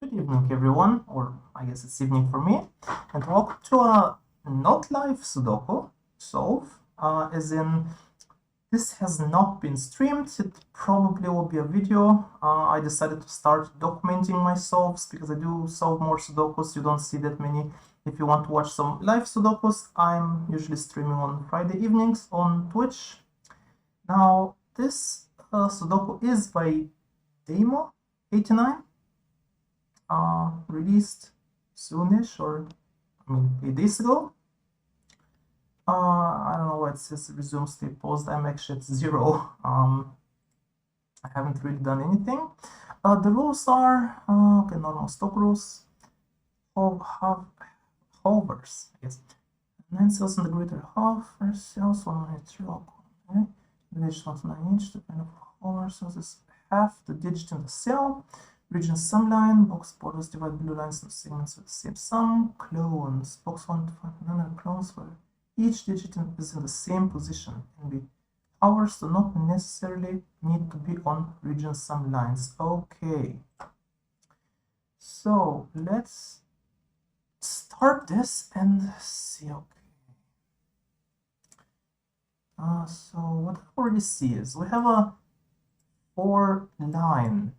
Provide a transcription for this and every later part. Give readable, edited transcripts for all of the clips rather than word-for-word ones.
Good evening, everyone, or I guess it's evening for me, and welcome to a not live Sudoku solve. As in, this has not been streamed. It probably will be a video. I decided to start documenting my solves because I do solve more Sudokus. You don't see that many. If you want to watch some live Sudokus, I'm usually streaming on Friday evenings on Twitch. Now, this Sudoku is by Demo89. Released soonish, or I mean 8 days ago. I don't know why it says resume stay paused. I'm actually at 0. I haven't really done anything. The rules are okay, normal stock rules. Halvers, I guess. 9 cells in the greater half, first cells 1 minute rock. Okay, the digit 1 to 9 each, the kind of halver cells is half the digit in the cell. Region sum line, box borders divide blue lines into segments with the same sum. Clones, box 1 to 5 9 clones where each digit is in the same position. And the powers do not necessarily need to be on region sum lines. Okay. So let's start this and see. Okay. So what I already see is we have a 4 line.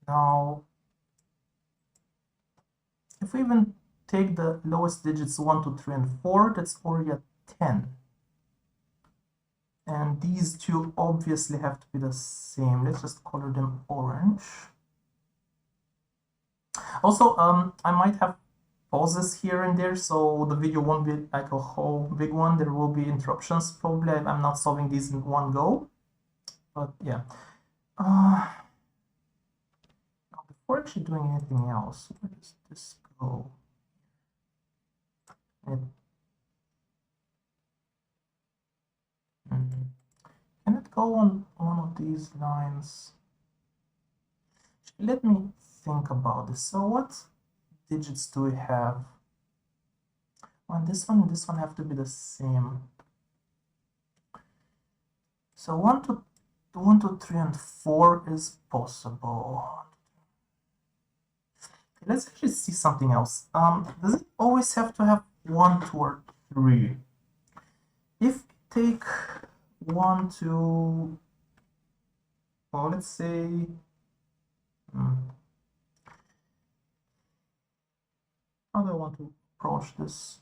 Now, if we even take the lowest digits 1, 2, 3, and 4, that's already a 10. And these two obviously have to be the same. Let's just color them orange. Also, I might have pauses here and there, so the video won't be like a whole big one. There will be interruptions probably. I'm not solving these in one go. But yeah. Before actually doing anything else, where does this go? Can it go on one of these lines? Let me think about this. So what digits do we have? Well, this one and this one have to be the same. So 1, 2, 3, and 4 is possible. Okay, let's actually see something else. Does it always have to have 1, 2, or 3? If we take 1, 2, well, let's say how do I want to approach this?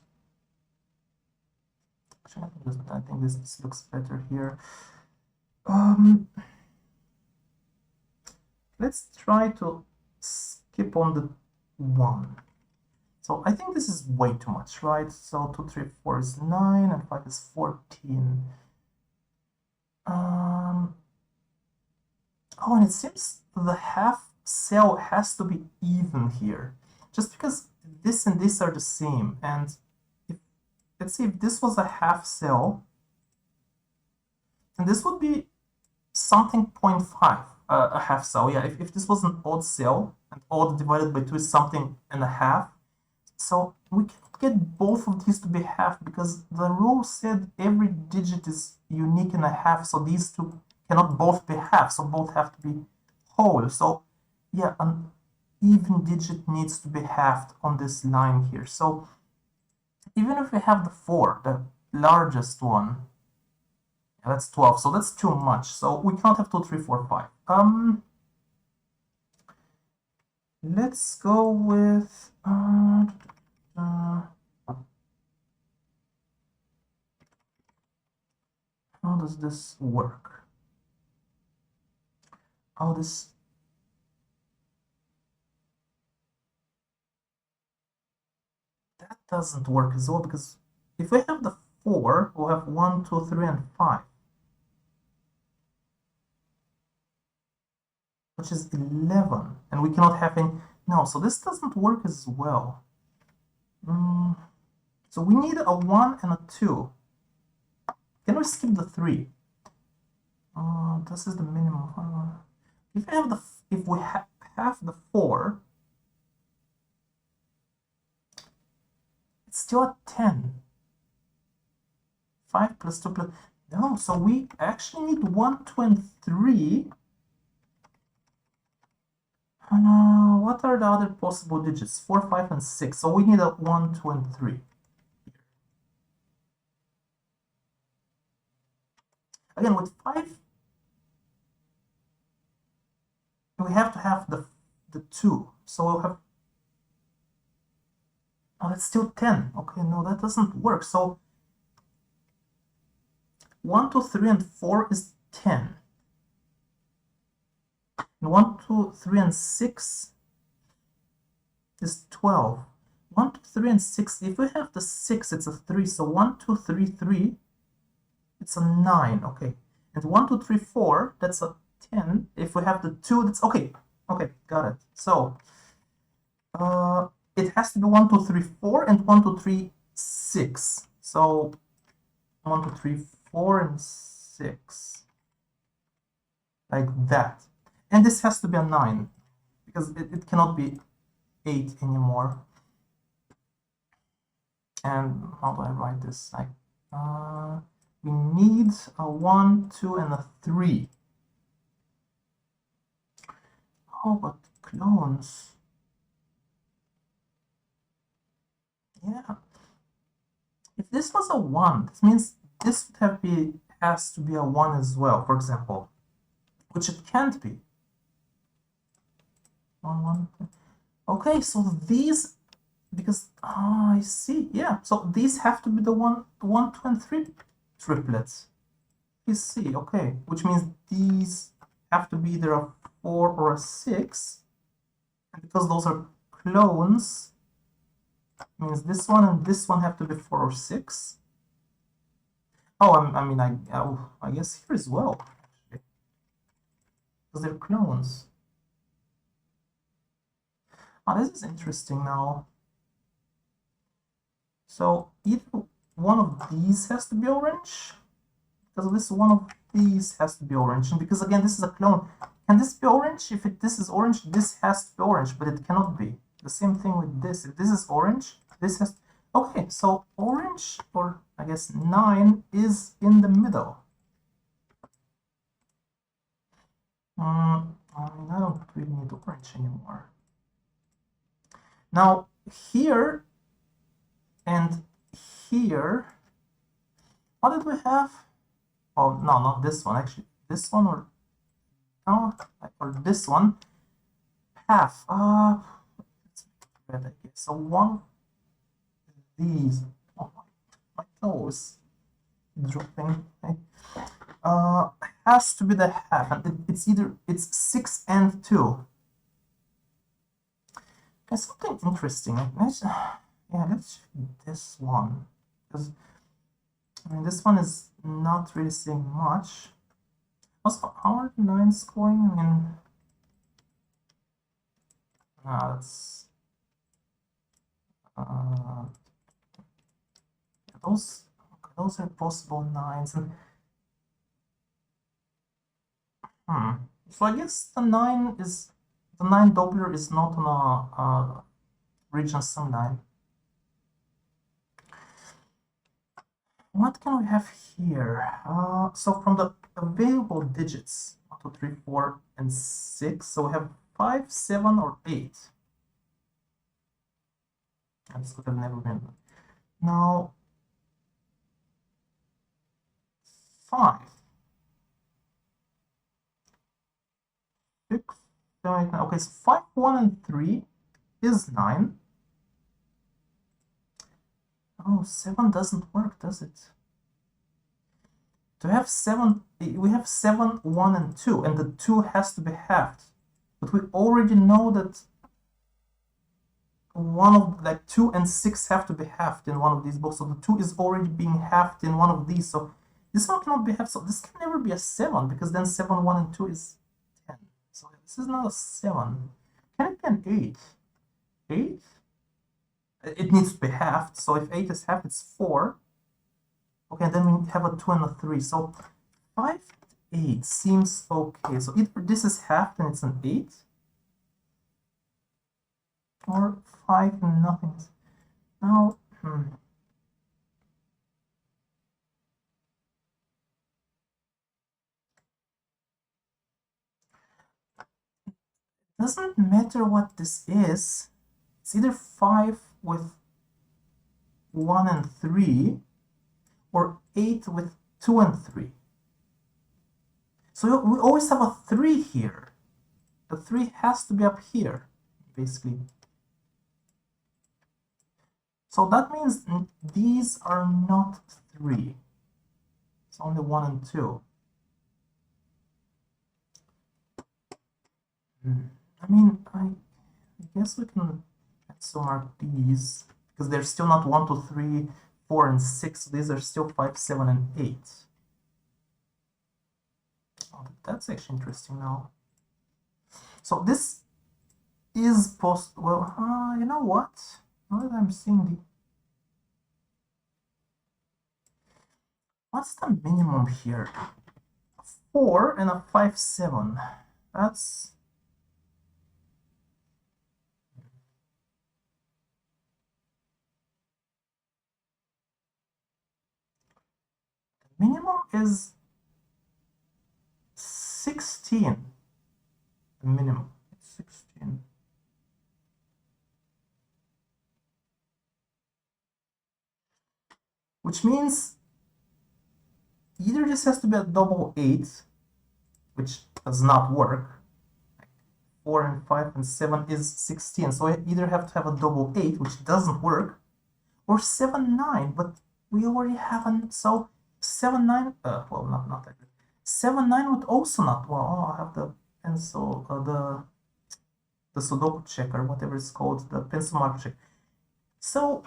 Actually, I think this looks better here. Let's try to skip on the 1. So I think this is way too much, right? So 2, 3, 4 is 9, and 5 is 14. Oh, and it seems the half cell has to be even here, just because this and this are the same. And if, let's see, if this was a half cell, then this would be something 0.5, a half cell. Yeah, if this was an odd cell, and odd divided by 2 is something and a half, so we cannot get both of these to be half because the rule said every digit is unique and a half, so these two cannot both be half, so both have to be whole. So yeah, an even digit needs to be halved on this line here. So even if we have the 4, the largest one, yeah, that's 12, so that's too much. So we cannot have 2, 3, 4, 5. Let's go with how does this work? How this that doesn't work as well, because if we have the 4, we'll have 1, 2, 3, and 5, which is 11, and we cannot have any. No, so this doesn't work as well. So we need a 1 and a 2. Can we skip the 3? This is the minimum. If we have the 4, it's still a 10. 5 plus 2 plus... No, so we actually need 1, 2, and 3. what are the other possible digits? 4, 5, and 6. So we need a 1, 2, and 3. Again, with 5, we have to have the 2. So we'll have... Oh, that's still 10. Okay, no, that doesn't work. So 1, 2, 3, and 4 is 10. And 1, 2, 3, and 6 is 12. 1, 2, 3, and 6. If we have the 6, it's a 3. So 1, 2, 3, 3, it's a 9. Okay. And 1, 2, 3, 4, that's a 10. If we have the 2, that's... Okay. Okay, got it. So it has to be 1, 2, 3, 4, and 1, 2, 3, 6. So 1, 2, 3, 4, and 6. Like that. And this has to be a 9, because it cannot be 8 anymore. And how do I write this? Like, we need a 1, 2, and a 3. Oh, but clones. Yeah. If this was a 1, this means this would have has to be a 1 as well, for example, which it can't be. 1, 1, 2. Okay, so these, because I see, yeah. So these have to be the 1, 2, and 3 triplets. You see, okay, which means these have to be either a 4 or a 6, and because those are clones, means this one and this one have to be 4 or 6. Oh, I guess here as well, actually, because they're clones. Oh, this is interesting now. So either one of these has to be orange, because this one of these has to be orange, and because again this is a clone, can this be orange? If this is orange, this has to be orange, but it cannot be. The same thing with this. If this is orange, this has... Okay, so orange, or I guess 9, is in the middle. I don't really need orange anymore. Now here and here, what did we have? Oh no, not this one actually. This one or no, or this one. Half. Let's make it red, I guess. So one of these. Oh my toes dropping. Okay. Has to be the half, and it's either 6 and 2. There's something interesting. Let's check this one, because I mean this one is not really saying much. Also, how are the 9s going? I mean, that's those are possible 9s, and so I guess the 9 Doppler is not on a region sum line. What can we have here? So from the available digits, 1, 2, 3, 4, and 6, so we have 5, 7, or 8. This could have never been. Now, 5, 6, 7, 8, 9. Okay, so 5, 1, and 3 is 9. Oh, 7 doesn't work, does it? To have 7, we have 7, 1, and 2, and the 2 has to be halved. But we already know that one of, like, 2 and 6 have to be halved in one of these books. So the 2 is already being halved in one of these. So this one cannot be halved. So this can never be a 7, because then 7, 1, and 2 is 10. So this is not a 7. Can it be an 8? 8? It needs to be halved. So if 8 is halved, it's 4. Okay, then we have a 2 and a 3. So 5, 8 seems okay. So either this is halved and it's an 8, or 5 and nothing. Now, doesn't matter what this is. It's either 5 with 1 and 3 or 8 with 2 and 3. So we always have a 3 here. The 3 has to be up here, basically. So that means these are not 3. It's only 1 and 2. I mean, I guess we can pencil mark these because they're still not 1, 2, 3, 4, and 6. These are still 5, 7, and 8. Oh, that's actually interesting now. So this is well, you know what? Now that I'm seeing the... What's the minimum here? 4 and a 5, 7. That's... The minimum is 16. The minimum is 16. Which means either this has to be a double 8, which does not work. 4 and 5 and 7 is 16, so I either have to have a double 8, which doesn't work, or 7, 9, but we already have an... So 7, 9, well, not that good. 7, 9 would also not... Well, oh, I have the pencil, the Sudoku checker, whatever it's called, the pencil marker check. So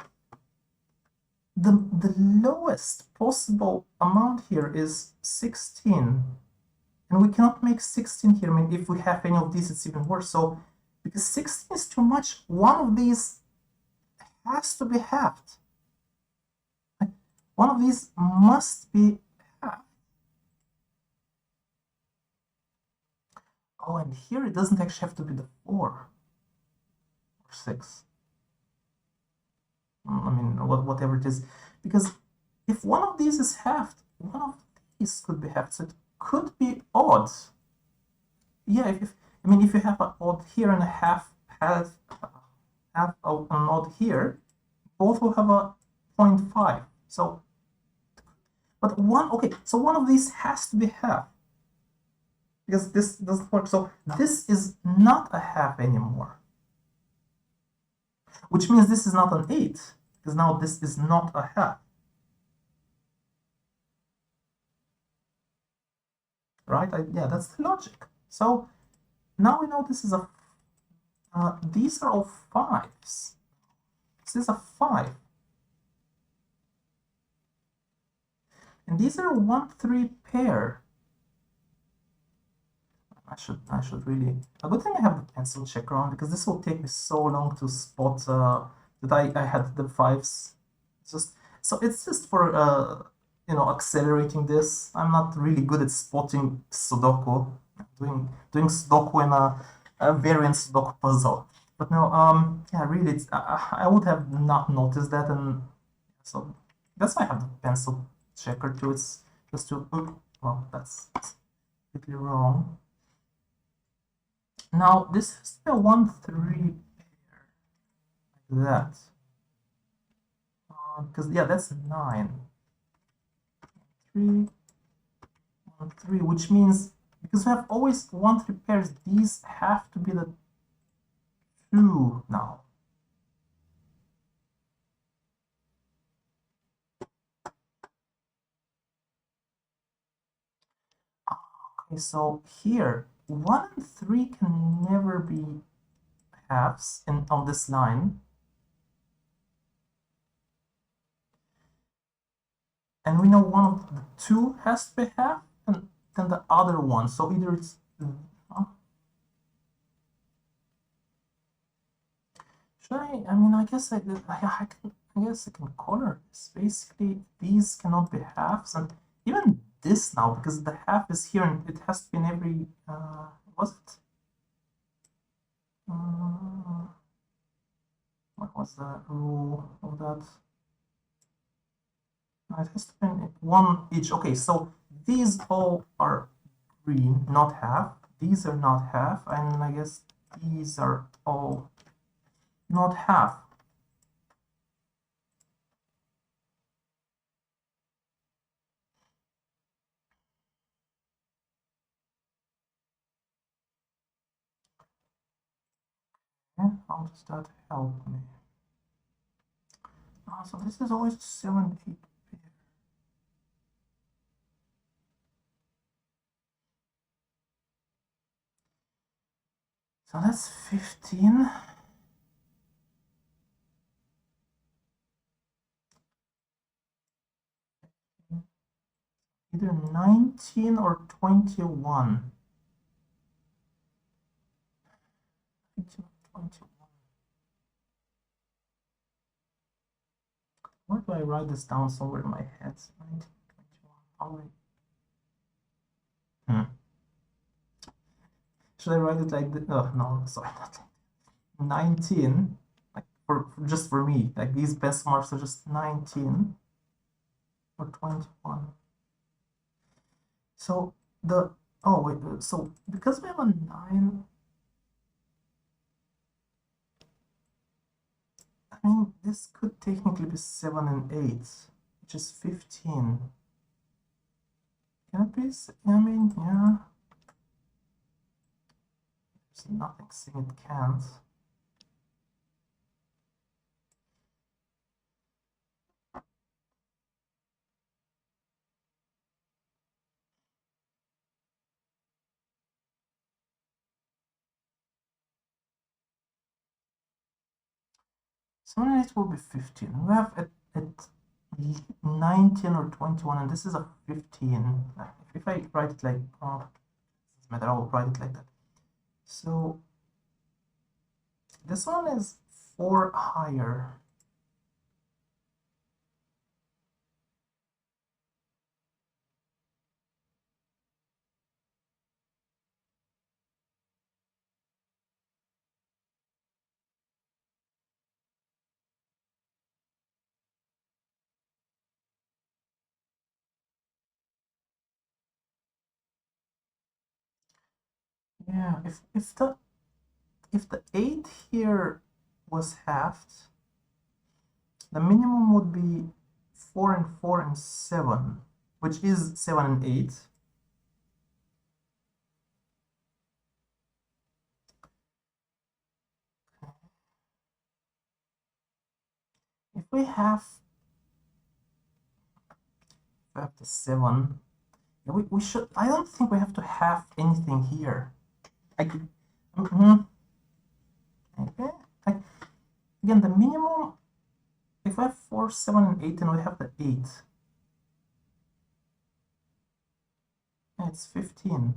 the lowest possible amount here is 16, and we cannot make 16 here. I mean, if we have any of these, it's even worse. So because 16 is too much, one of these has to be halved. One of these must be halved. Oh, and here it doesn't actually have to be the 4 or 6. I mean, whatever it is, because if one of these is halved, one of these could be halved, so it could be odd. Yeah, I mean, if you have an odd here and a half an odd here, both will have a 0.5. So, but okay, so one of these has to be half, because this doesn't work. So this is not a half anymore, which means this is not an 8, because now this is not a half. Right? Yeah, that's the logic. So now we know this is a... these are all 5s. This is a 5. And these are 1, 3 pair. I should really... A good thing I have the pencil checker on, because this will take me so long to spot that I had the 5s. So it's just for you know, accelerating this. I'm not really good at spotting Sudoku. Doing Sudoku in a variant Sudoku puzzle. But no, yeah, really, it's, I would have not noticed that, and so that's why I have the pencil checker too. It's just to... Well, that's completely wrong. Now this has to be a 1, 3 pair, like that. Because yeah, that's 9. 3, 1, 3, which means because we have always 1, 3 pairs, these have to be the 2 now. Okay, so here 1 and 3 can never be halves on this line. And we know one of the 2 has to be half, and then the other one. So either it's... Should I mean, I guess I can color this. Basically, these cannot be halves, and even this now, because the half is here and it has to be in every... was it? What was the rule of that? It has to be one each. Okay, so these all are green, not half. These are not half, and I guess these are all not half. How does that help me? So this is always 7, 8 pair. So that's 15. Either 19 or 21. 21. Where do I write this down somewhere in my head? 19, 21. How do I... Should I write it like this? Oh, no, sorry, not like 19. Like just for me, like these best marks are just 19 or 21. So oh wait, so because we have a 9, I mean this could technically be 7 and 8, which is 15. Can it be? I mean, yeah. There's nothing saying it can't. So it will be 15. We have at 19 or 21, and this is a 15. If I write it like, oh, it doesn't matter, I will write it like that. So this one is 4 higher. Yeah, if the 8 here was halved, the minimum would be 4 and 4 and 7, which is 7 and 8. If we have the 7, yeah, we should, I don't think we have to have anything here. I could, okay, like, again, the minimum, if we have 4, 7, and 8, and we have the 8, it's 15.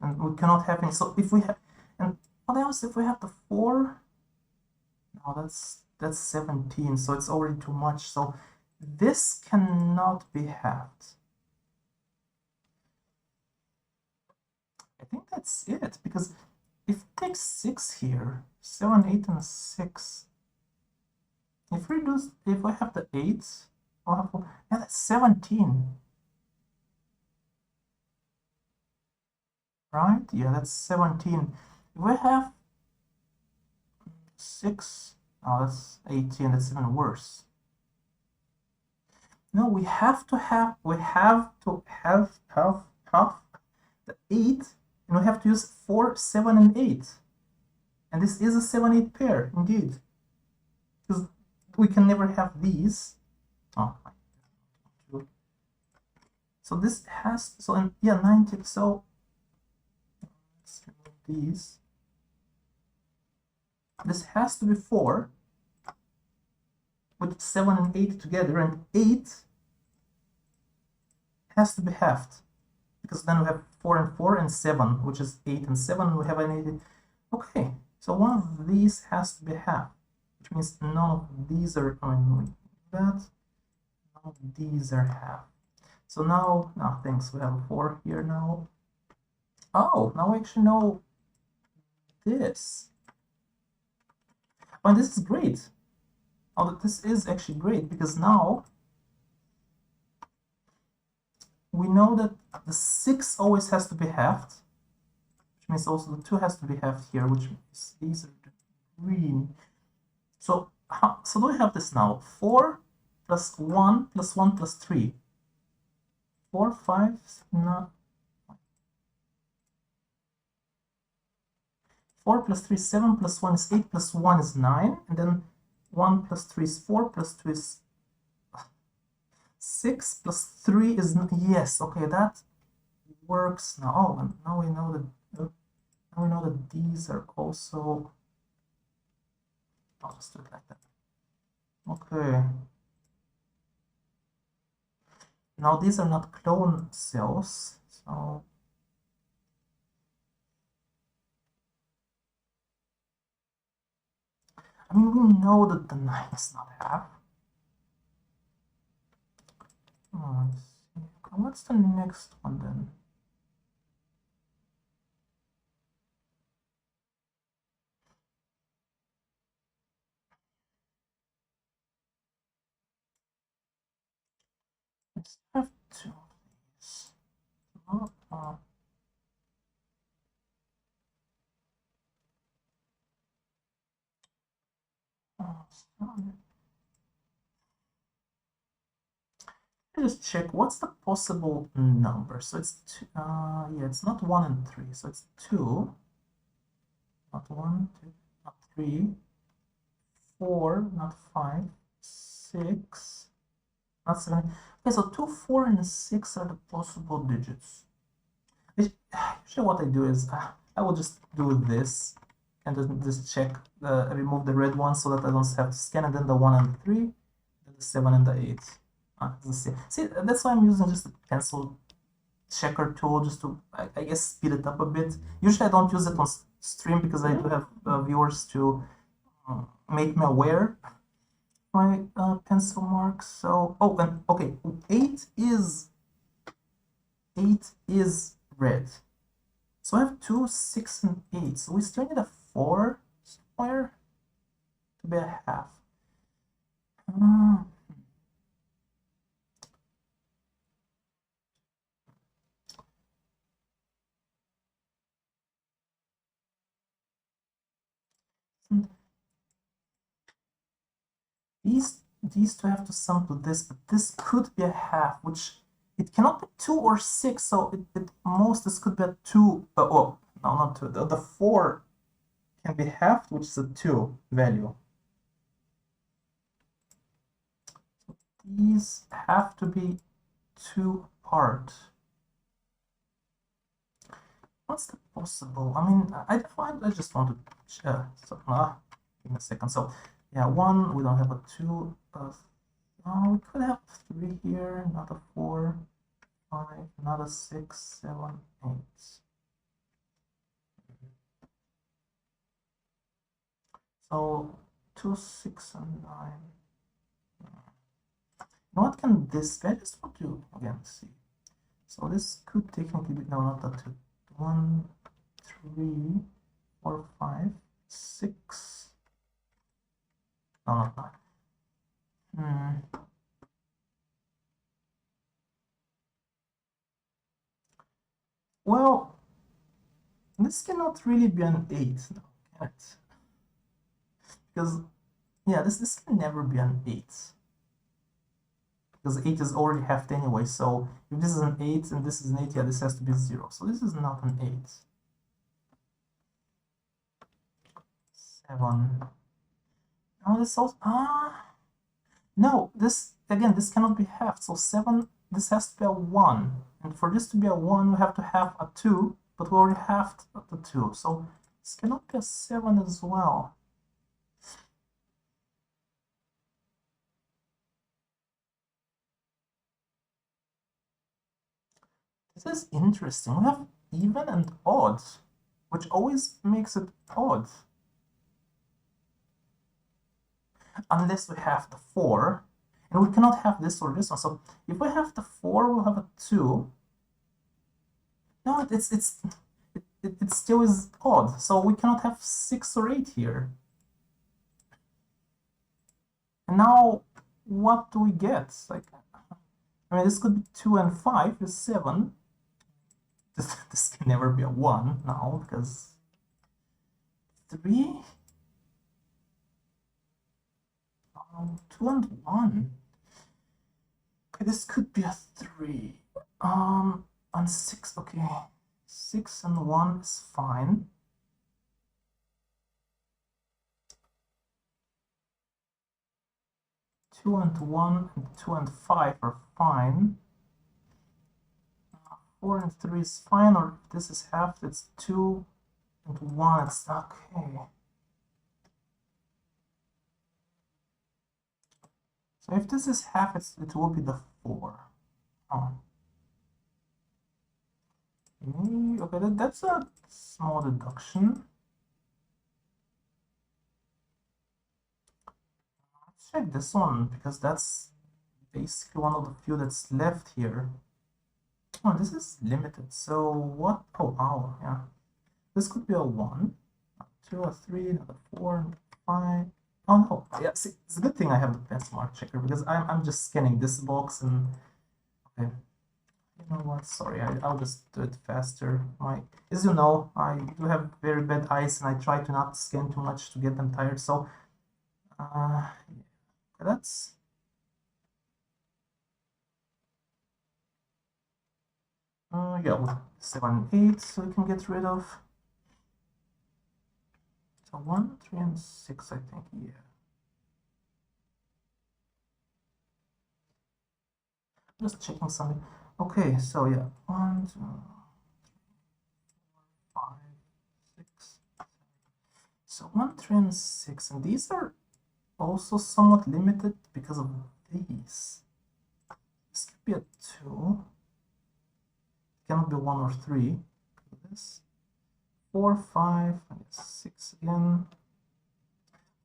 And we cannot have any, so if we have, and what else if we have the 4? No, that's 17, so it's already too much, so this cannot be halved. I think that's it, because if we take 6 here, 7, 8, and 6, if we have the 8, we'll have, yeah, that's 17. Right? Yeah, that's 17. If we have 6, oh, that's 18, that's even worse. No, we have to have the 8, and we have to use 4, 7, and 8. And this is a 7, 8 pair, indeed. Because we can never have these. Oh, so this has, so, and yeah, 90, so let's remove these. This has to be 4 with 7 and 8 together, and 8 has to be halved, because then we have 4 and 4 and 7, which is 8 and 7, and we have an 8. Okay, so one of these has to be halved, which means none of these are, I mean, that, none of these are halved. So now thanks, we have a 4 here now. Oh, now we actually know this. Oh, this is great. Oh, this is actually great, because now we know that the 6 always has to be halved, which means also the 2 has to be halved here, which means these are the green. So do we have this now? 4 plus 1 plus 1 plus 3. 4, 5, no. 4 plus 3 is 7 plus 1 is 8 plus 1 is 9, and then 1 plus 3 is 4 plus 2 is 6 plus 3 is, yes, okay, that works now. Oh, and now we know that these are also, I'll just do it like that. Okay. Now these are not clone cells, so I mean, we know that the 9 is not half. Let's see. Okay, what's the next one then? Let's have 2 of these. Just check what's the possible number. So it's two, yeah, it's not 1 and 3, so it's 2, not 1, 2, not 3, 4, not 5, 6, not 7. Okay, so 2, 4, and 6 are the possible digits. Usually what I do is I will just do this and then just check, remove the red one so that I don't have to scan, and then the 1 and 3, then the 7 and the 8. See, that's why I'm using just a pencil checker tool just to, I guess, speed it up a bit. Usually I don't use it on stream because I do have viewers to make me aware my pencil marks. So, oh, and okay, 8 is red. So I have 2, 6, and 8. So we still need a 4 somewhere to be a half. These two have to sum to this, but this could be a half, which it cannot be 2 or 6, so it most this could be a 2. Oh, no, not 2. The 4 can be halved, which is a 2 value. So these have to be 2 apart. What's the possible? I mean, I just want to give me a second. So yeah, 1, we don't have a 2. We could have 3 here, not a 4, 5, not a 6, 7, 8. So 2, 6, and 9. Now what can this be? I just want to again see. So this could technically be, no, not that 2. 1, 3, 4, 5, 6. No, not 9. Well, this cannot really be an 8 now, can it? Because, yeah, this can never be an 8. Because 8 is already halved anyway, so if this is an 8 and this is an 8, yeah, this has to be 0. So this is not an 8. 7. Oh, this also, no, this, again, this cannot be halved. So 7, this has to be a 1. And for this to be a 1, we have to have a 2, but we already halved the 2. So this cannot be a 7 as well. This is interesting. We have even and odd, which always makes it odd. Unless we have the 4, and we cannot have this or this one. So if we have the 4, we'll have a 2. No, it still is odd. So we cannot have 6 or 8 here. And now, what do we get? Like, I mean, this could be 2 and 5 is 7. this can never be a 1 now, because 3, 2 and 1. Okay, this could be a 3. And 6, okay. 6 and 1 is fine. 2 and 1 and 2 and 5 are fine. 4 and 3 is fine, or if this is half, it's 2 and 1, it's okay. So if this is half, it will be the 4. Oh. Okay, that's a small deduction. Let's check this one, because that's basically one of the few that's left here. Oh, this is limited, so what? Oh, yeah. This could be a 1, a 2, a 3, another 4, 5. Oh no, yeah, see, it's a good thing I have the pencil mark checker, because I'm just scanning this box and... Okay. You know what, sorry, I'll just do it faster. As you know, I do have very bad eyes and I try to not scan too much to get them tired, so... yeah, that's... yeah, with 7 and 8, so we can get rid of... So 1, 3, and 6, I think, yeah. Just checking something. Okay, so yeah, 1, 2, 3, 4, 5, 6. So 1, 3, and 6, and these are also somewhat limited because of these. This could be a 2. It cannot be 1 or 3. This 4, 5, and 6 again.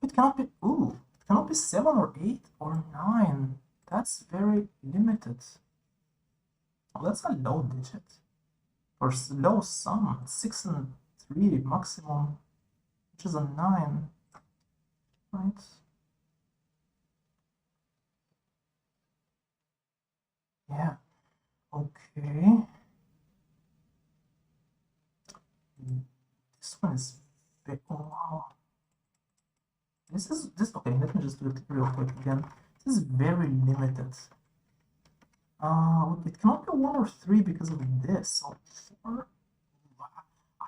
It cannot be. Ooh, it cannot be 7 or 8 or 9. That's very limited. Oh, that's a low digit. Or low sum. 6 and 3 maximum, which is a 9. Right? Yeah. Okay. This one is big. Oh, wow. Okay, let me just do it real quick again. This is very limited. It cannot be 1 or 3 because of this. So 4.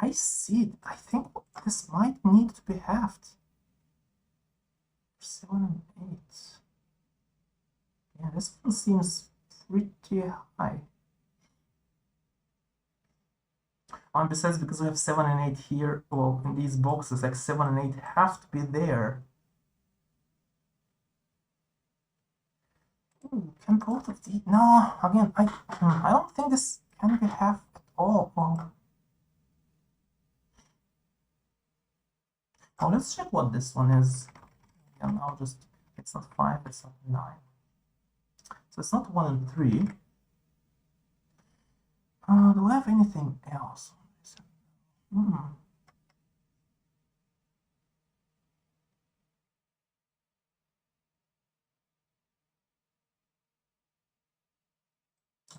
I see it. I think this might need to be halved. 7 and 8. Yeah, this one seems pretty high. And besides, because we have 7 and 8 here, well, in these boxes, like 7 and 8 have to be there. Ooh, can both of these? No, again, I don't think this can be half at all. Well, now let's check what this one is. And I'll just, it's not 5, it's not 9. So it's not 1 and 3. Do I have anything else?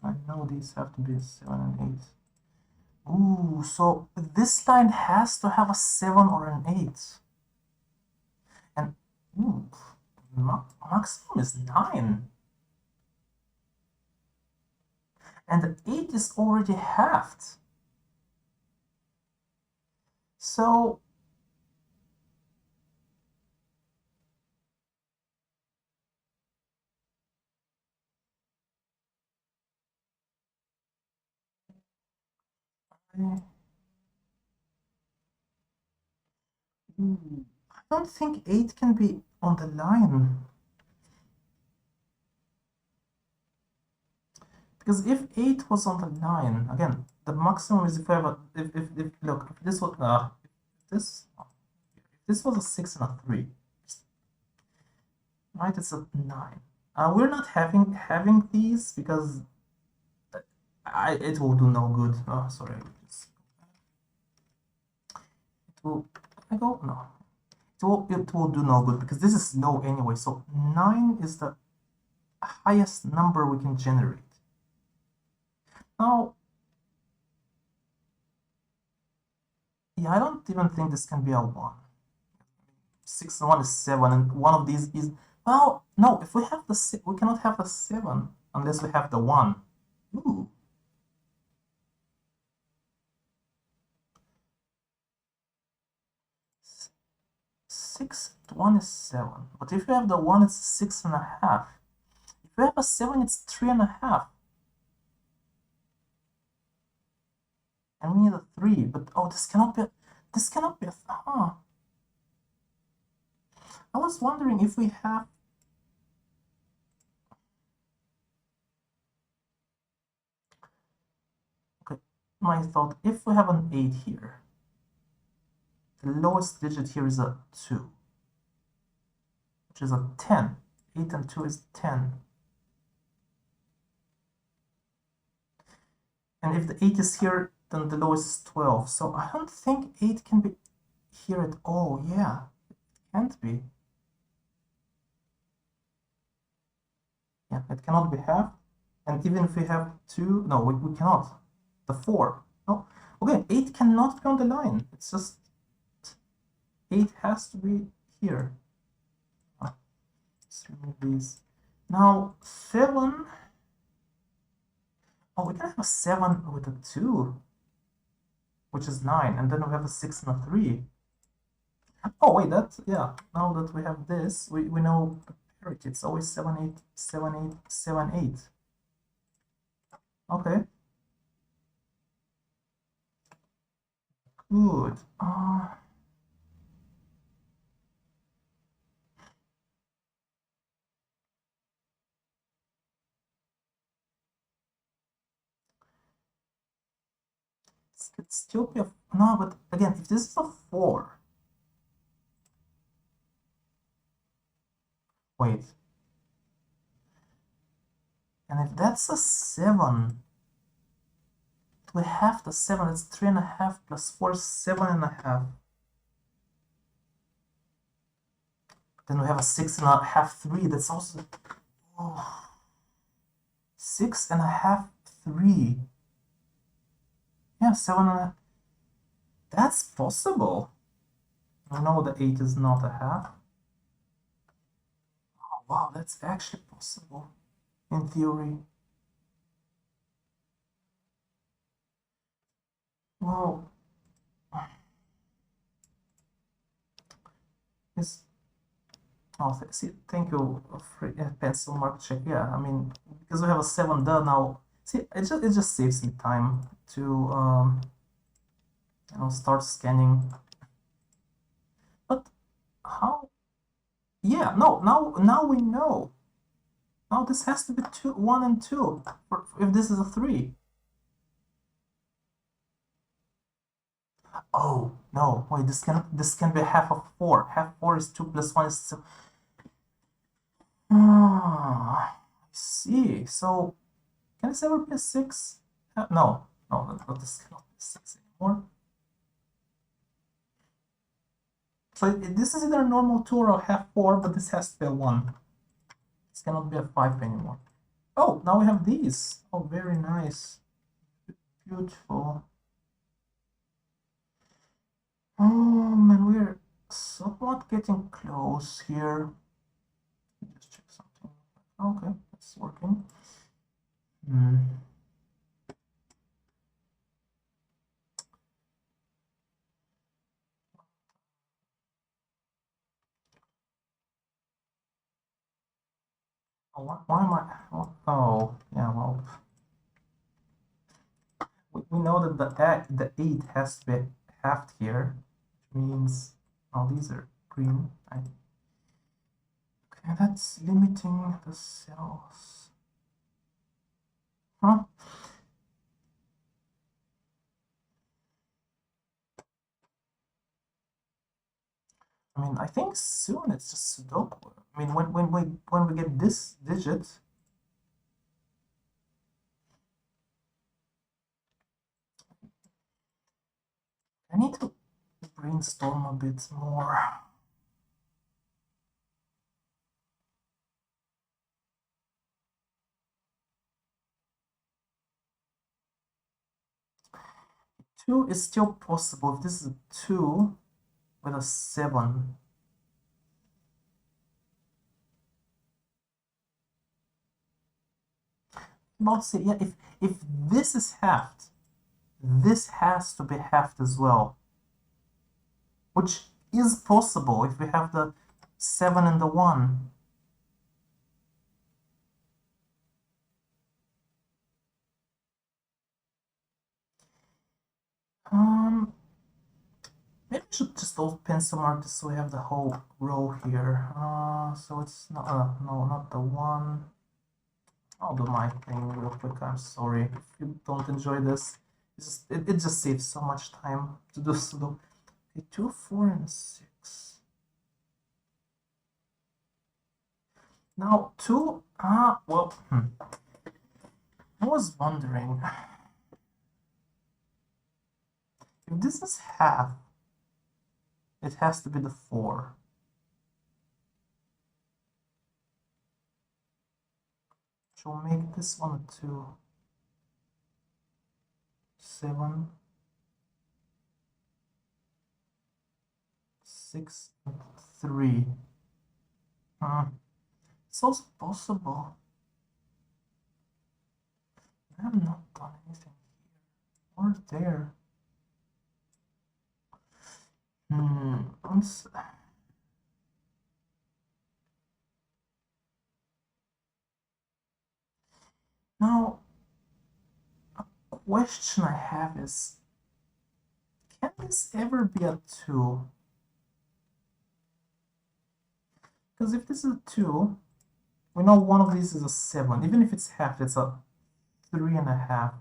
I know these have to be 7 and 8. Ooh, so this line has to have a 7 or an 8. And, ooh, maximum is 9. And the 8 is already halved. So, I don't think 8 can be on the line. Because if 8 was on the line, again, the maximum is if we have a, if look, if this was, if this was a 6 and a 3, right, it's a 9. We're not having these because it will do no good. Oh, sorry, it will, I go, no. It will do no good because this is low anyway. So 9 is the highest number we can generate. Now, Yeah, I don't even think this can be a 1. 6 and 1 is 7, and one of these is... Well, no, if we have the... We cannot have the 7 unless we have the 1. Ooh. 6 and 1 is 7. But if you have the 1, it's 6.5. If you have a 7, it's 3.5. And we need a 3, but oh, this cannot be... This cannot be a... Huh. I was wondering if we have... Okay, my thought, if we have an 8 here, the lowest digit here is a 2, which is a 10. 8 and 2 is 10. And if the 8 is here, then the lowest is 12. So I don't think 8 can be here at all. Yeah, it can't be. Yeah, it cannot be half. And even if we have 2, no, we cannot. The 4. No. Okay, 8 cannot be on the line. It's just 8 has to be here. Let's remove these. Now, 7. Oh, we can have a 7 with a 2, which is 9. And then we have a 6 and a 3. Oh, wait, yeah. Now that we have this, we know the parity. It's always 7, 8, 7, 8, 7, 8. Okay. Good. It could still be a... No, but again, if this is a 4... Wait. And if that's a 7... We have the 7, it's 3.5 plus 4 is 7.5. Then we have a 6.5, 3. That's also... Oh. 6.5, 3. Yeah, 7.5. That's possible. I know the 8 is not a half. Oh, wow, that's actually possible. In theory. Well... Yes. Oh, see, thank you for pencil mark check. Yeah, I mean, because we have a 7 done now. See, it just saves me time to start scanning. But how? Yeah, no, now we know. Now this has to be 2, 1 and 2. If this is a 3. Oh no, wait, this can be half of 4. Half 4 is 2 plus 1 is 2. Ah, I see. So can this ever be a 6? No, this cannot be a 6 anymore. So this is either a normal 2 or a half 4, but this has to be a 1. This cannot be a 5 anymore. Oh, now we have these. Oh, very nice. Beautiful. Oh, man, we're somewhat getting close here. Just check something. Okay, it's working. Oh, why am I... Oh, yeah, well... We know that the 8 has to be halved here, which means... Oh, these are green. Okay, that's limiting the cells. Huh? I mean, I think soon it's just Sudoku. I mean, when we get this digit, I need to brainstorm a bit more. 2 is still possible if this is a 2 with a 7. Not say, yeah, if this is halved, this has to be halved as well, which is possible if we have the 7 and the 1. Maybe I should just pencil mark this so we have the whole row here. So it's not, no, not the 1. I'll do my thing real quick. I'm sorry if you don't enjoy this. It just saves so much time to do Sudoku. Okay, 2, 4, and 6. Now 2, well, I was wondering if this is half, it has to be the 4. So we'll make this one a 2. 7, 6, and 3. It's also possible. I have not done anything here or there. Now, a question I have is, can this ever be a 2? Because if this is a 2, we know one of these is a 7. Even if it's half, it's a 3.5.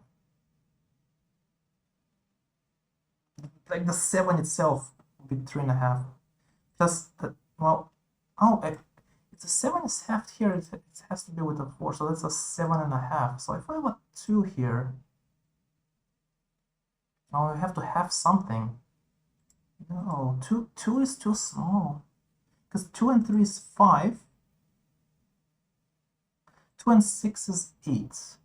Like the 7 itself would be 3.5. Plus, well, if the 7 is halved here, it has to be with a 4, so that's a 7.5. So if I have a 2 here, now we have to have something. No, 2 is too small. Because 2 and 3 is 5. 2 and 6 is 8. If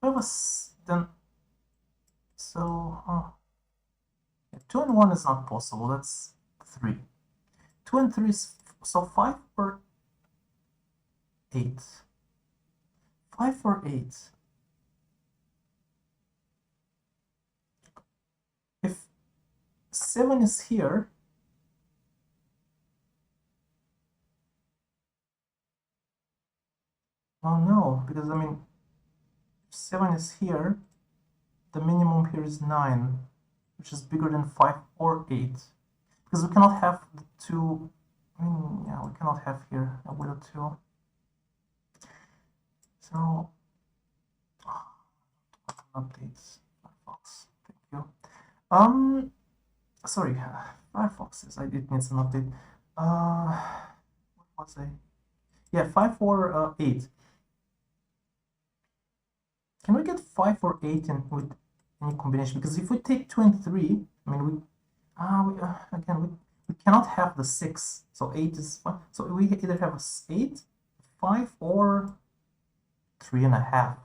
I was then, so yeah, 2 and 1 is not possible. That's 3. 2 and 3 is so 5 or 8. 5 or 8. If 7 is here, oh no, because I mean, if 7 is here, the minimum here is 9, which is bigger than 5 or 8. Because we cannot have the 2, I mean, yeah, we cannot have here a with a 2. So, updates, Firefox, thank you. Sorry, Firefox says it needs an update. What was I? Yeah, 5 or 8. Can we get 5 or 8 with any combination? Because if we take 2 and 3, I mean, we cannot have the 6. So 8 is fine. So we either have a 8, 5, or 3.5.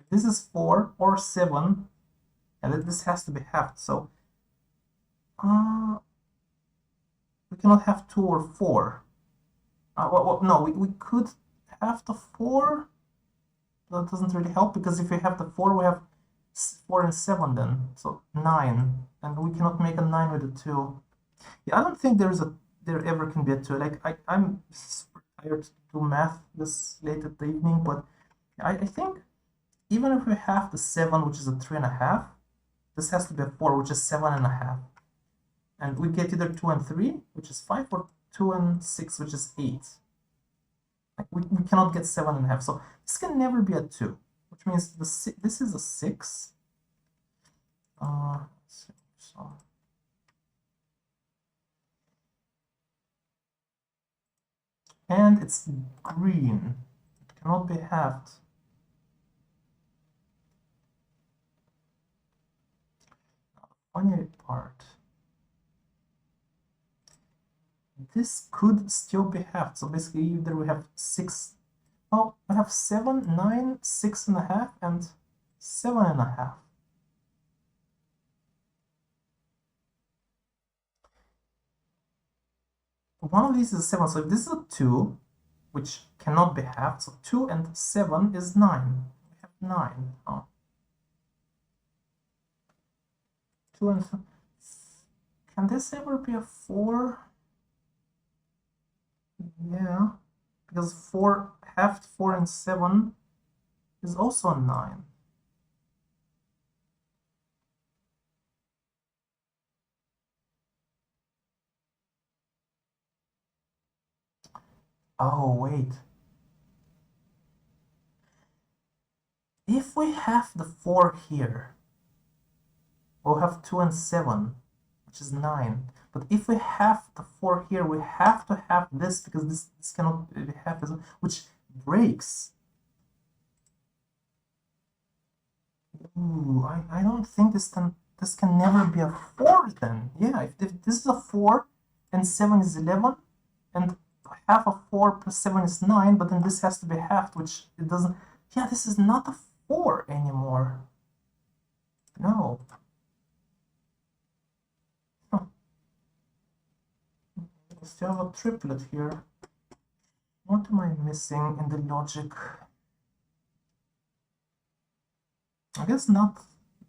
If this is 4 or 7, and this has to be halved. So we cannot have 2 or 4. Well, no, we could have the 4. That doesn't really help, because if we have the 4, we have 4 and 7 then. So 9. And we cannot make a 9 with a 2. Yeah, I don't think there ever can be a 2. Like, I'm super tired to do math this late at the evening, but I think even if we have the 7, which is a 3.5, this has to be a 4, which is 7.5. And we get either 2 and 3, which is 5, or 2 and 6, which is 8. Like we cannot get 7.5. So this can never be a 2, which means this is a 6. So and it's green. It cannot be halved. Now, the funny part. this could still be halved. So basically either we have 6, well, we have 7, 9, 6.5, and 7.5. One of these is 7, so if this is a 2, which cannot be halved, so 2 and 7 is 9. We have 9. Oh. 2 and 7. Can this ever be a 4? Yeah, because 4, halved 4 and 7 is also a 9. Oh, wait. If we have the 4 here, we'll have 2 and 7, which is 9. But if we have the 4 here, we have to have this, because this cannot be halved, which breaks. Ooh, I don't think this can never be a 4 then. Yeah, if this is a 4 and 7 is 11, and half of 4 plus 7 is 9, but then this has to be halved, which it doesn't. Yeah, this is not a 4 anymore. No. Huh. We still have a triplet here. What am I missing in the logic? I guess not.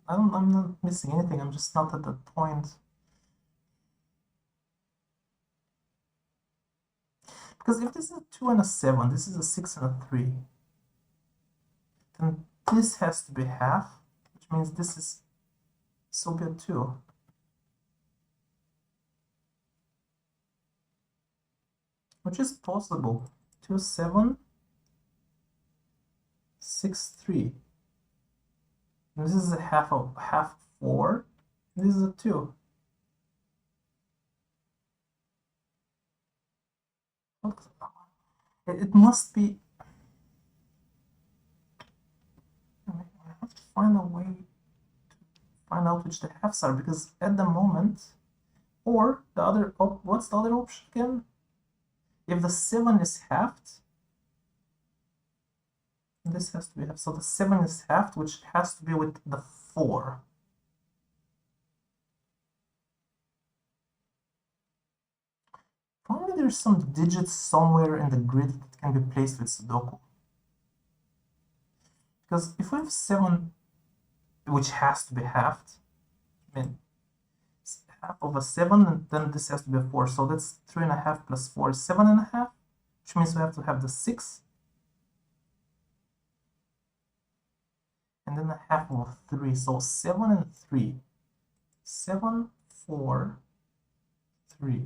I'm not missing anything. I'm just not at that point. Because if this is a 2 and a 7, this is a 6 and a 3, then this has to be half, which means this is so be a 2. Which is possible. 2, 7, 6, 3. And this is a half 4. This is a 2. It must be. I have to find a way to find out which the halves are, because at the moment, or the other, what's the other option again? If the 7 is halved, this has to be halved. So the 7 is halved, which has to be with the 4. Probably there's some digits somewhere in the grid that can be placed with Sudoku. Because if we have 7, which has to be halved, I mean, half of a 7, and then this has to be a 4. So that's 3.5 plus 4 is 7.5, which means we have to have the 6. And then a half of a 3. So 7 and 3. 7, 4, 3.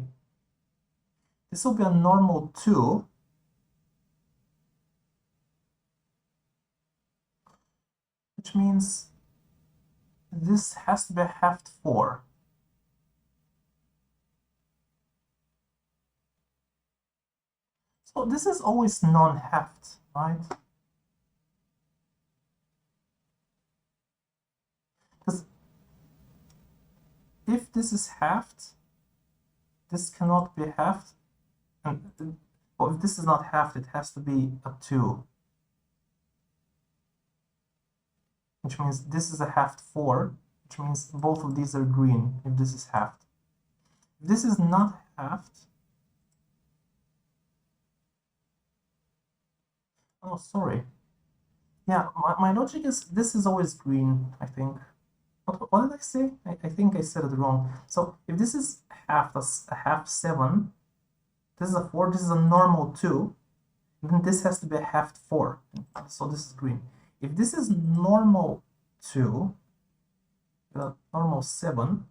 This will be a normal 2. Which means this has to be a halved 4. So this is always non-halved, right? Because if this is halved, this cannot be halved. And well, if this is not halved, it has to be a 2. Which means this is a halved 4, which means both of these are green if this is halved. If this is not halved, oh, sorry. Yeah, my logic is this is always green, I think. What did I say? I think I said it wrong. So if this is half, that's a half 7, this is a 4, this is a normal 2, then this has to be a halved 4. So this is green. If this is normal 2, normal 7,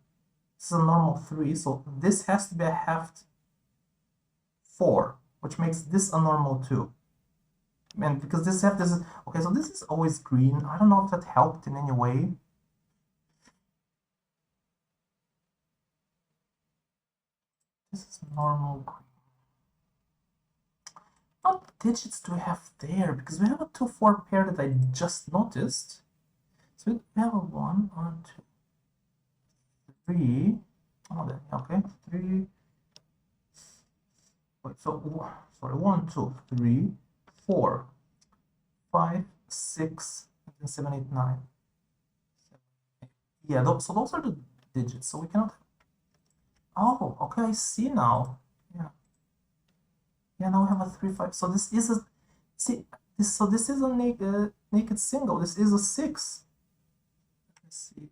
this is a normal 3, so this has to be a halved 4, which makes this a normal 2. And because this half, this is, okay, so this is always green. I don't know if that helped in any way. This is normal green. What digits do we have there? Because we have a 2-4 pair that I just noticed. So we have a 1, 2, 3. Oh, then, okay, 3, Wait, so sorry, 1, 2, 3, 4, 5, 6, and then 7, 8, 9. Yeah, so those are the digits, so we cannot. Oh, okay, I see now. Yeah. Yeah, now we have a 3, 5. So this is a, see, this is a naked single. This is a 6. Let's see.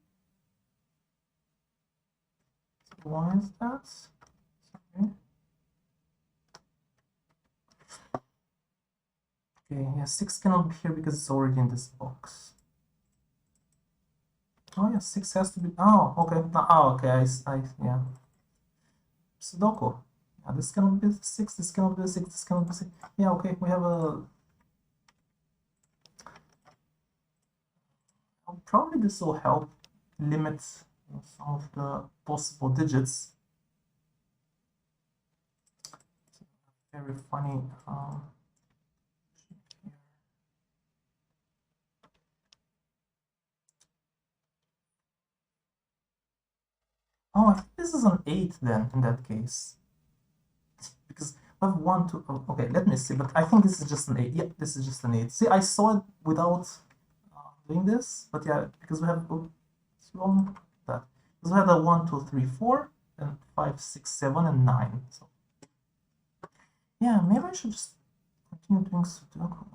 So why is that? Sorry. Okay, yeah, 6 cannot be here because it's already in this box. Oh yeah, 6 has to be. Oh, okay. Oh, okay. Yeah. Sudoku. Yeah, this cannot be 6. This cannot be 6. This cannot be 6. Yeah, okay. We have a. Probably this will help limit some of the possible digits. Very funny. Oh, I think this is an 8 then, in that case. Because we have 1, 2, oh, okay, let me see, but I think this is just an 8. Yeah, this is just an 8. See, I saw it without doing this, but yeah, because we have, what's wrong with that? Because we have a 1, 2, 3, 4, and 5, 6, 7, and 9. So, yeah, maybe I should just continue doing Sudoku.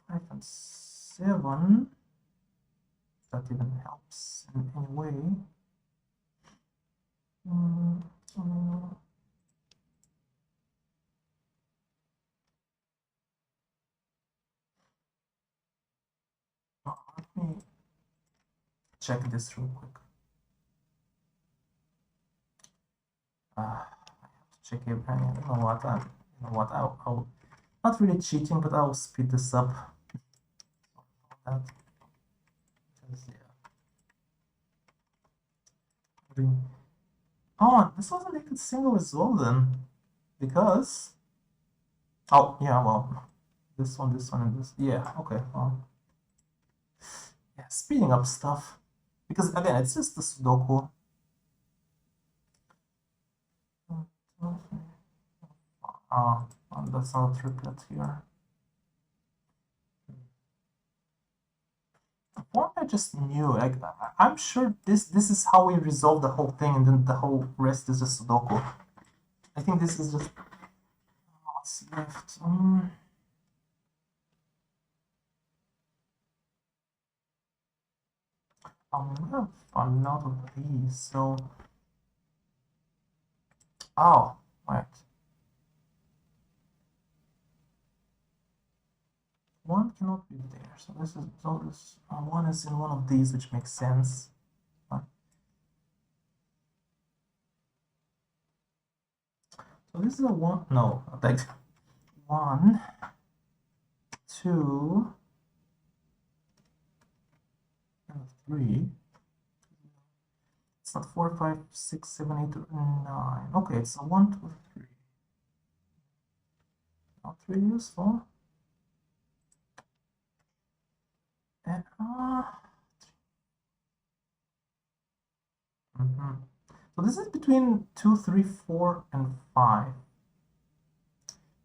5 and 7. That even helps in any way. Let me check this real quick. I have to check everything. You know what? I'll not really cheating, but I'll speed this up. That. Because, yeah. Oh, this was a naked single as well then, because. Oh yeah, well, this one, and this. Yeah, okay. Well, yeah, speeding up stuff because again, it's just the Sudoku. That's not a triplet here. What I just knew, like I'm sure this is how we resolve the whole thing, and then the whole rest is just Sudoku. I think this is just what's left. I'm gonna find out of these. So, oh, right. One cannot be there. So this one is in one of these, which makes sense. So this is a one. No, like 1, 2, and 3. It's not 4, 5, 6, 7, 8, 9. Okay, it's a 1, 2, 3. Not really useful. And so this is between 2, 3, 4, and 5.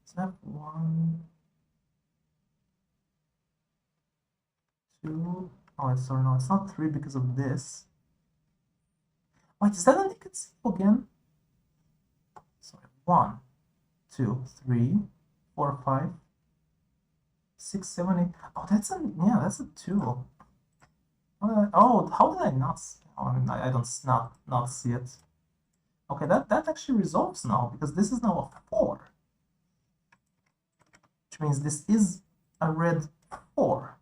So I have 1, 2. Oh, sorry, no, it's not 3 because of this. Wait, is that a naked single again? Sorry, 1, 2, 3, 4, 5, 6, 7, 8. Oh, that's a 2. Oh, how did I not? Oh, I mean, I don't not see it. Okay, that actually resolves now because this is now a 4, which means this is a red 4.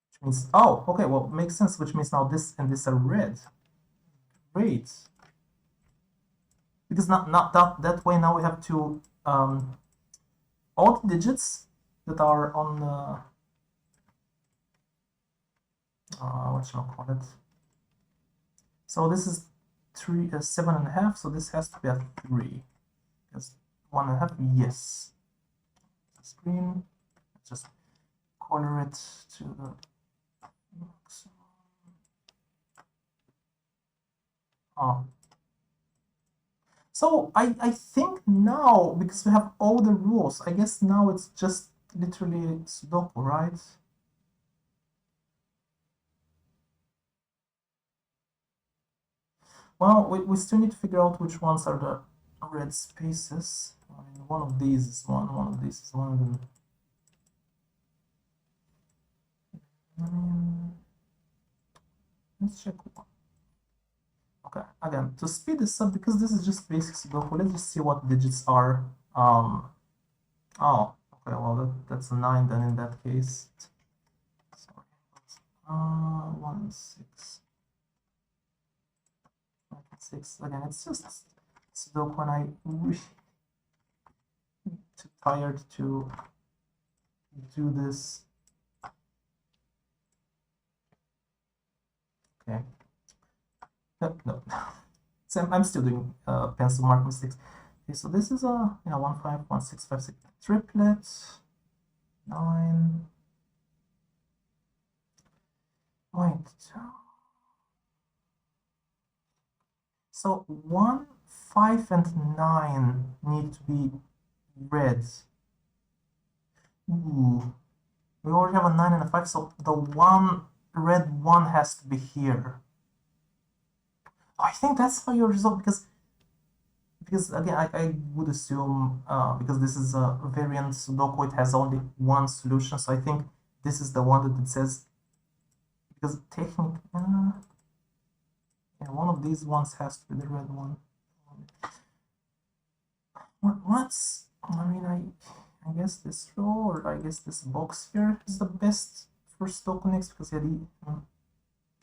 Which means, oh, okay, well, makes sense. Which means now this and this are red. Great. Because not that way now we have to all the digits that are on what shall I call it? So this is 7.5. So this has to be a 3. Because 1.5. Yes. Screen. Just color it to the maximum. Oh. So I think now, because we have all the rules, I guess now it's just literally Sudoku, right? Well, we still need to figure out which ones are the red spaces. I mean, one of these is one of these is one of them. I mean, let's check one. Okay, again, to speed this up, because this is just basic Sudoku, let's just see what digits are. Oh, okay, well, that's a 9 then in that case. Sorry. 1, 6. 6. Again, it's just Sudoku when I really too tired to do this. Okay. No. So I'm still doing pencil mark mistakes. Okay, so this is a 1 5 1 6 5 6 triplet. 9. Wait. So 1, 5, and 9 need to be red. Ooh. We already have a 9 and a 5, so the red one has to be here. Oh, I think that's how you resolve, because again, I would assume, because this is a variant Sudoku, it has only one solution, so I think this is the one that it says, because technically, yeah, one of these ones has to be the red one. I mean, I guess this row, or I guess this box here is the best for Sudoku next, because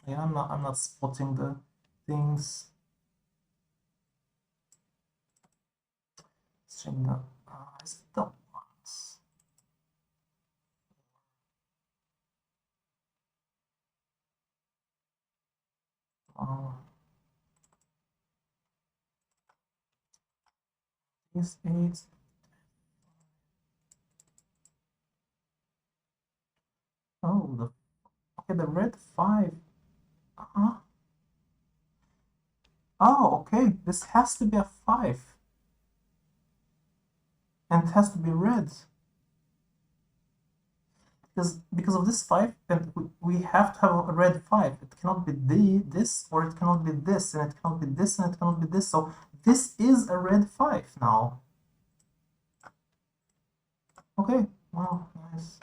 yeah, I'm not spotting the things. Let's check the is it the ones? These 8. Oh, okay, the red 5. Uh-huh. Oh, okay, this has to be a 5. And it has to be red. Because of this 5, and we have to have a red 5. It cannot be this, or it cannot be this, and it cannot be this, and it cannot be this. So this is a red 5 now. Okay, wow, nice.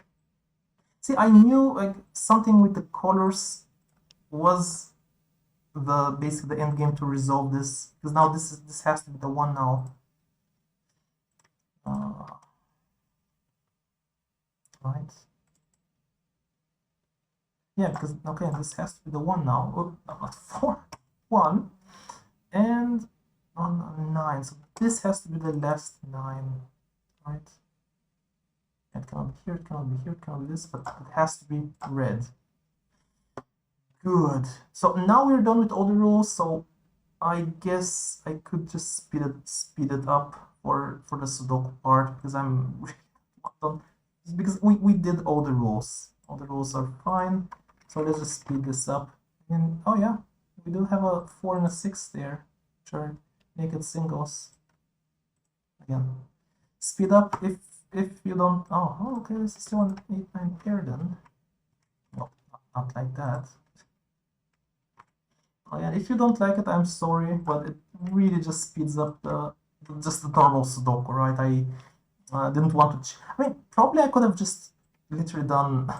See, I knew like something with the colors was basically the end game to resolve this, because now this has to be the one now. Right. Yeah, because okay, this has to be the one now. Oh, not 4, 1, and on 9. So this has to be the last 9, right? It cannot be here, it cannot be here, it cannot be this, but it has to be red. Good. So now we're done with all the rules. So I guess I could just speed it up for the Sudoku part, because I'm really done. Because we did all the rules. All the rules are fine. So let's just speed this up. And oh yeah, we do have a 4 and a 6 there, which are naked singles. Again, speed up if you don't. Oh, okay, this is still an 8-9 pair then. No, not like that. Oh yeah, if you don't like it, I'm sorry, but it really just speeds up just the normal Sudoku, right? I didn't want to. I mean, probably I could have just literally done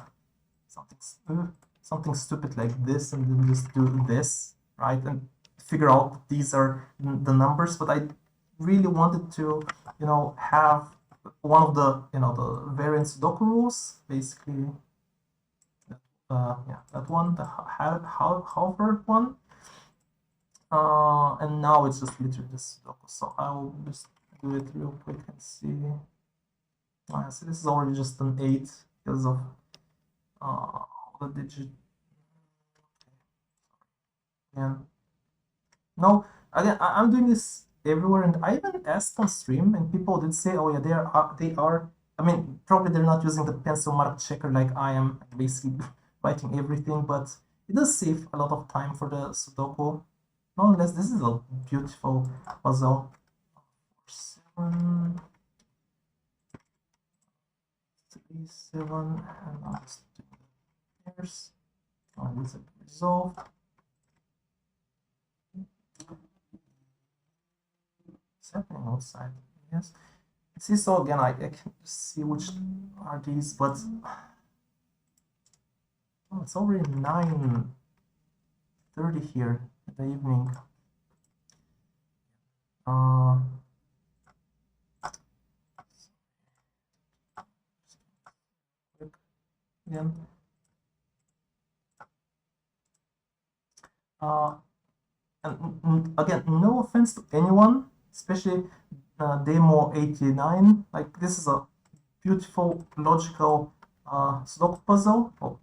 something stupid like this, and then just do this, right? And figure out these are the numbers. But I really wanted to, have one of the, the variant Sudoku rules, basically. Yeah, that one, the hover one. And now it's just literally this Sudoku. So I'll just do it real quick and see. So this is already just an 8 because of the digit. Yeah. No, again, I'm doing this everywhere, and I even asked on stream, and people did say, "Oh yeah, they are." I mean, probably they're not using the pencil mark checker like I am, basically writing everything, but it does save a lot of time for the Sudoku. Nonetheless, this is a beautiful puzzle. 7, 3, 7, and I'll just do the pairs. Oh, this is resolved. What's happening outside? Yes. See, so again, I can just see which are these, but oh, it's already 9:30 here in the evening. Again. And again, no offense to anyone, especially demo 89. Like, this is a beautiful, logical Sudoku puzzle. Oh,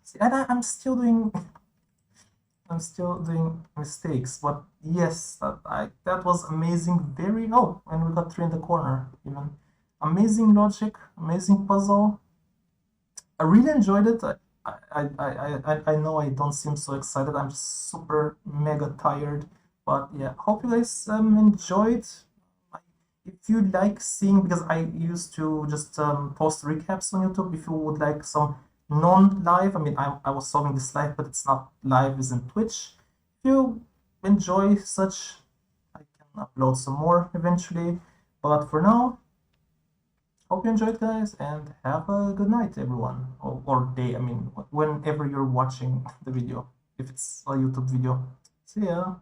see, and I'm still doing mistakes, but yes, that was amazing. Very and we got 3 in the corner. Even amazing logic, amazing puzzle. I really enjoyed it. I know I don't seem so excited. I'm just super mega tired. But yeah, hope you guys enjoyed. If you like seeing, because I used to just post recaps on YouTube. If you would like some non-live, I mean, I was solving this live, but it's not live, it's in Twitch. If you enjoy such, I can upload some more eventually. But for now, hope you enjoyed, guys, and have a good night, everyone. Or day, I mean, whenever you're watching the video, if it's a YouTube video. See ya.